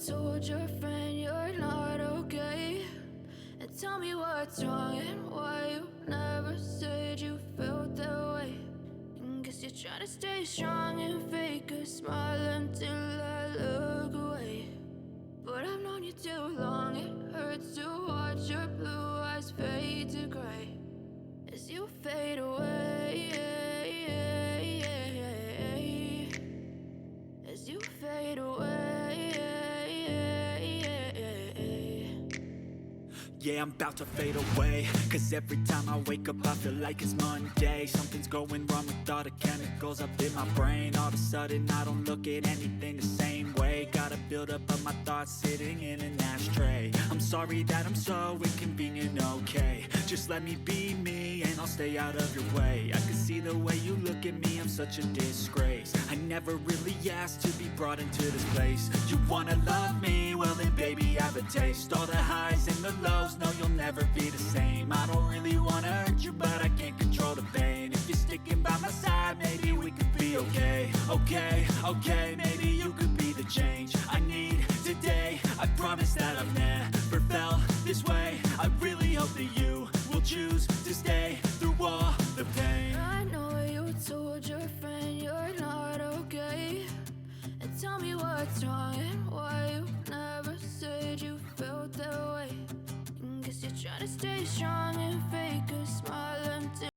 told your friend you're not okay? And tell me what's wrong and why you never said you felt that way. And guess you're trying to stay strong and fake a smile until I look away. But I've known you too long, it hurts to watch your blue eyes fade to gray as you fade away, as you fade away. Yeah, I'm about to fade away, 'cause every time I wake up I feel like it's Monday. Something's going wrong with all the chemicals up in my brain. All of a sudden I don't look at anything the same way. Gotta build up of my thoughts sitting in an ashtray. I'm sorry that I'm so inconvenient, okay? Just let me be me and I'll stay out of your way. I can see the way you look at me, I'm such a disgrace. I never really asked to be brought into this place. You wanna love me? Well then baby, have a taste. All the highs and the lows, no, you'll never be the same. I don't really wanna hurt you, but I can't control the pain. If you're sticking by my side, maybe we could be okay. Okay, maybe you could be the change I need today. I promise that I've never felt this way. I really hope that you will choose to stay through all the pain. I know you told your friend you're not okay. And tell me what's wrong and why you never said you felt that way. And guess you're trying to stay strong and